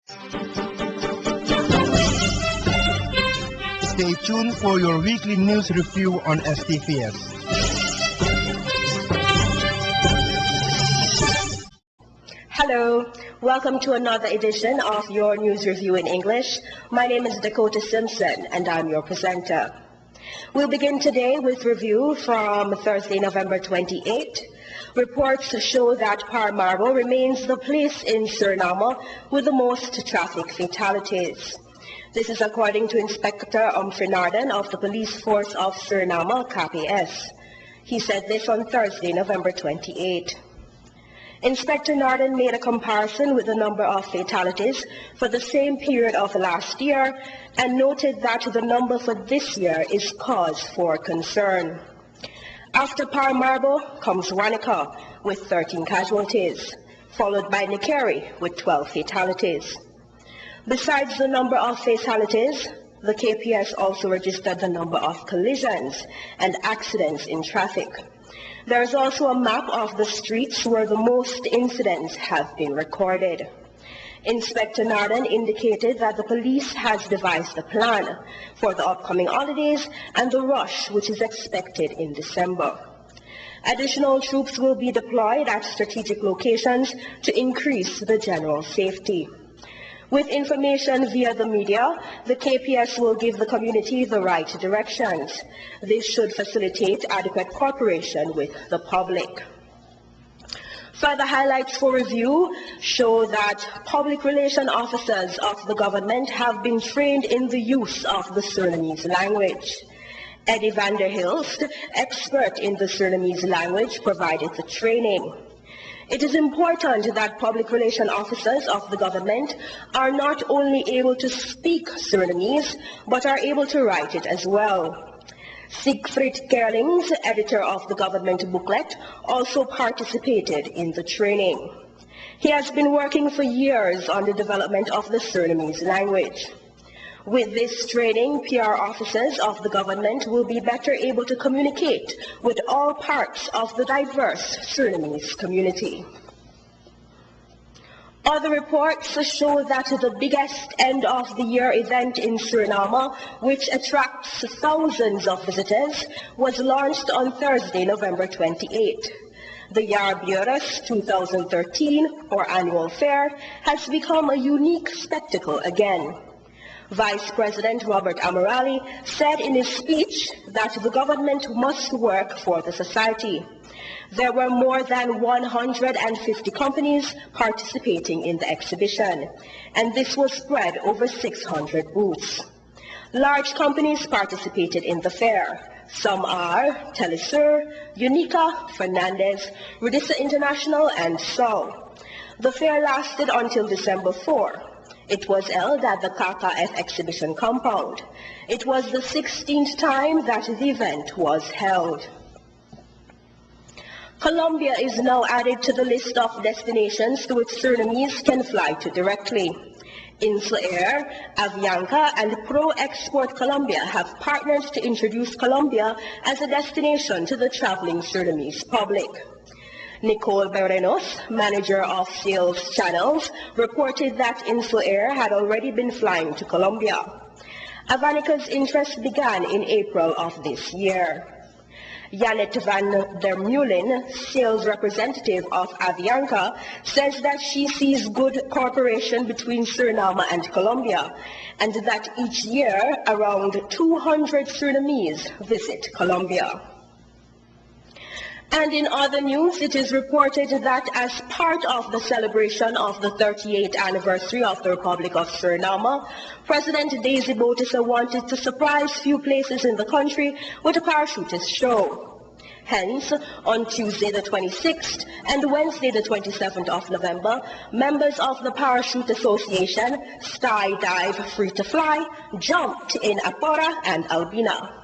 Stay tuned for your weekly news review on STVS. Hello, welcome to another edition of your news review in English. My name is Dakota Simpson and I'm your presenter. We'll begin today with review from Thursday, November 28. Reports show that Paramaribo remains the place in Suriname with the most traffic fatalities. This is according to Inspector Humphrey Narden of the Police Force of Suriname, KPS. He said this on Thursday, November 28. Inspector Narden made a comparison with the number of fatalities for the same period of last year and noted that the number for this year is cause for concern. After Paramaribo comes Wanaka with 13 casualties, followed by Nikeri with 12 fatalities. Besides the number of fatalities, the KPS also registered the number of collisions and accidents in traffic. There is also a map of the streets where the most incidents have been recorded. Inspector Narden indicated that the police has devised a plan for the upcoming holidays and the rush which is expected in December. Additional troops will be deployed at strategic locations to increase the general safety. With information via the media, the KPS will give the community the right directions. This should facilitate adequate cooperation with the public. Further highlights for review show that public relation officers of the government have been trained in the use of the Surinamese language. Eddie van der Hilst, expert in the Surinamese language, provided the training. It is important that public relation officers of the government are not only able to speak Surinamese, but are able to write it as well. Siegfried Kerlings, editor of the government booklet, also participated in the training. He has been working for years on the development of the Surinamese language. With this training, PR officers of the government will be better able to communicate with all parts of the diverse Surinamese community. Other reports show that the biggest end-of-the-year event in Suriname, which attracts thousands of visitors, was launched on Thursday, November 28. The Jaarbeurs 2013, or annual fair, has become a unique spectacle again. Vice President Robert Amorali said in his speech that the government must work for the society. There were more than 150 companies participating in the exhibition, and this was spread over 600 booths. Large companies participated in the fair. Some are Telesur, Unica, Fernandez, Rudisa International, and so. The fair lasted until December 4. It was held at the KKF exhibition compound. It was the 16th time that the event was held. Colombia is now added to the list of destinations to which Surinamese can fly to directly. InfluAir, Avianca, and Pro Export Colombia have partnered to introduce Colombia as a destination to the traveling Surinamese public. Nicole Berenos, manager of sales channels, reported that InfluAir had already been flying to Colombia. Avanica's interest began in April of this year. Janet van der Meulen, sales representative of Avianca, says that she sees good cooperation between Suriname and Colombia, and that each year around 200 Surinamese visit Colombia. And in other news, it is reported that as part of the celebration of the 38th anniversary of the Republic of Suriname, President Daisy Botisa wanted to surprise few places in the country with a parachutist show. Hence, on Tuesday the 26th and Wednesday the 27th of November, members of the Parachute Association, Skydive Free to Fly, jumped in Apora and Albina.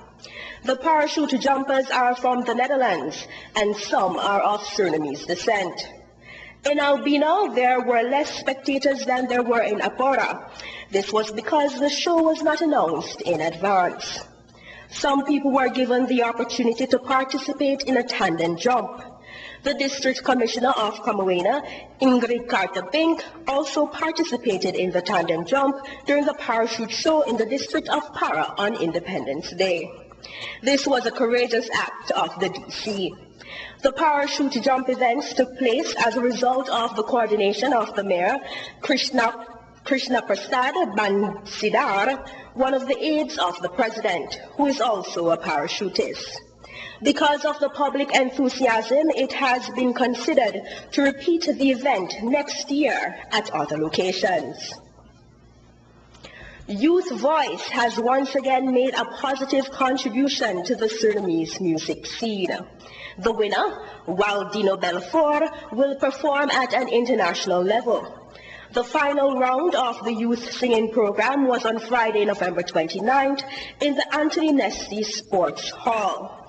The parachute jumpers are from the Netherlands, and some are of Surinamese descent. In Albina, there were less spectators than there were in Apora. This was because the show was not announced in advance. Some people were given the opportunity to participate in a tandem jump. The District Commissioner of Camagüey, Ingrid Carter-Bink, also participated in the tandem jump during the parachute show in the district of Para on Independence Day. This was a courageous act of the DC. The parachute jump events took place as a result of the coordination of the Mayor, Krishna Prasad Bansidar, one of the aides of the President, who is also a parachutist. Because of the public enthusiasm, it has been considered to repeat the event next year at other locations. Youth Voice has once again made a positive contribution to the Surinamese music scene. The winner, Waldino Belfort, will perform at an international level. The final round of the youth singing program was on Friday, November 29th in the Anthony Nesty Sports Hall.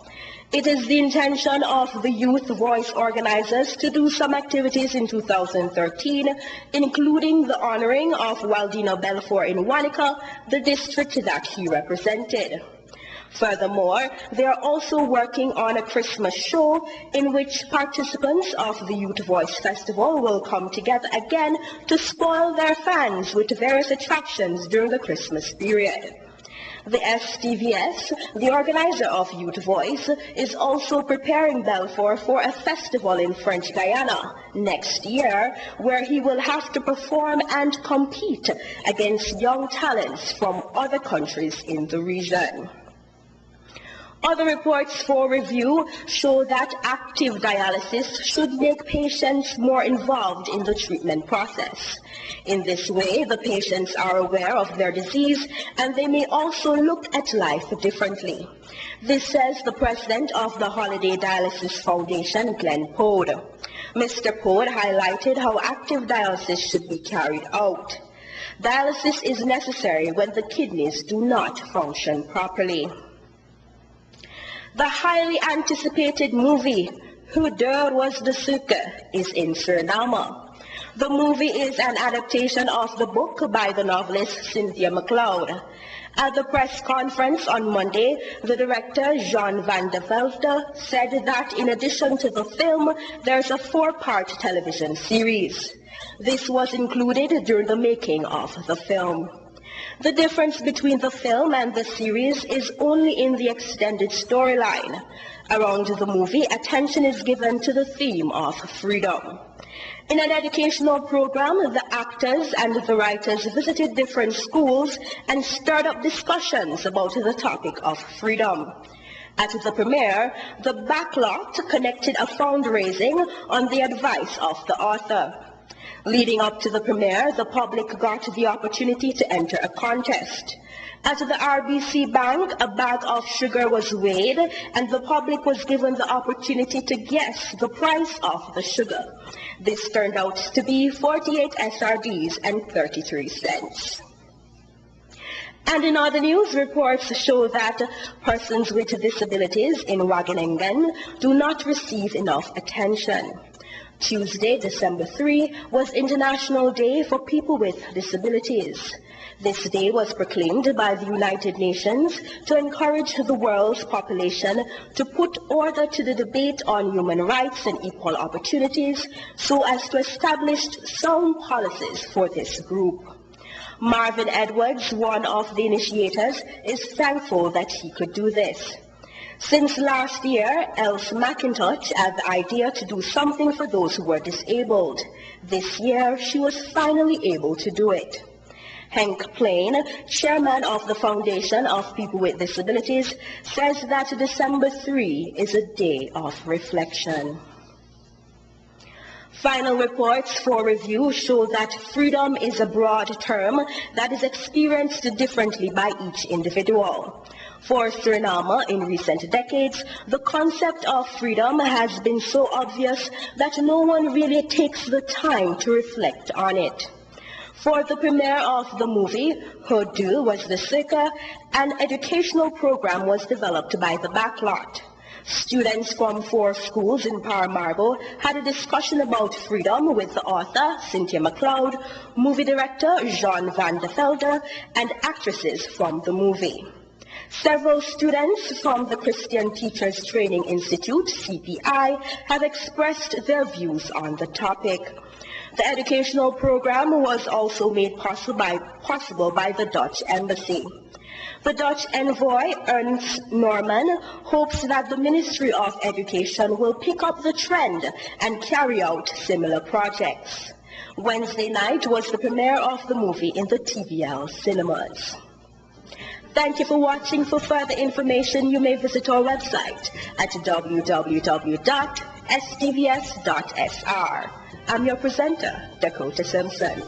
It is the intention of the Youth Voice organizers to do some activities in 2013, including the honoring of Waldino Belfort in Wanica, the district that he represented. Furthermore, they are also working on a Christmas show in which participants of the Youth Voice Festival will come together again to spoil their fans with various attractions during the Christmas period. The STVS, the organizer of Youth Voice, is also preparing Belfort for a festival in French Guiana next year, where he will have to perform and compete against young talents from other countries in the region. Other reports for review show that active dialysis should make patients more involved in the treatment process. In this way, the patients are aware of their disease and they may also look at life differently. This says the president of the Holiday Dialysis Foundation, Glenn Pode. Mr. Pode highlighted how active dialysis should be carried out. Dialysis is necessary when the kidneys do not function properly. The highly anticipated movie, Hoe Deur Was de Suke, is in Suriname. The movie is an adaptation of the book by the novelist Cynthia MacLeod. At the press conference on Monday, the director, Jean van der Velde, said that in addition to the film, there's a 4-part television series. This was included during the making of the film. The difference between the film and the series is only in the extended storyline. Around the movie, attention is given to the theme of freedom. In an educational program, the actors and the writers visited different schools and stirred up discussions about the topic of freedom. At the premiere, the backlot connected a fundraising on the advice of the author. Leading up to the premiere, the public got the opportunity to enter a contest. At the RBC Bank, a bag of sugar was weighed and the public was given the opportunity to guess the price of the sugar. This turned out to be 48 SRDs and 33 cents. And in other news, reports show that persons with disabilities in Wageningen do not receive enough attention. Tuesday, December 3, was International Day for People with Disabilities. This day was proclaimed by the United Nations to encourage the world's population to put order to the debate on human rights and equal opportunities so as to establish sound policies for this group. Marvin Edwards, one of the initiators, is thankful that he could do this. Since last year, Else McIntosh had the idea to do something for those who were disabled. This year, she was finally able to do it. Henk Plain, chairman of the Foundation of People with Disabilities, says that December 3 is a day of reflection. Final reports for review show that freedom is a broad term that is experienced differently by each individual. For Suriname, in recent decades, the concept of freedom has been so obvious that no one really takes the time to reflect on it. For the premiere of the movie, Hoe Deur Was de Suke, an educational program was developed by the backlot. Students from 4 schools in Paramaribo had a discussion about freedom with the author, Cynthia MacLeod, movie director, Jean van der Velde, and actresses from the movie. Several students from the Christian Teachers Training Institute, CTI, have expressed their views on the topic. The educational program was also made possible by the Dutch Embassy. The Dutch envoy, Ernst Norman, hopes that the Ministry of Education will pick up the trend and carry out similar projects. Wednesday night was the premiere of the movie in the TVL cinemas. Thank you for watching. For further information, you may visit our website at www.stvs.sr. I'm your presenter, Dakota Simpson.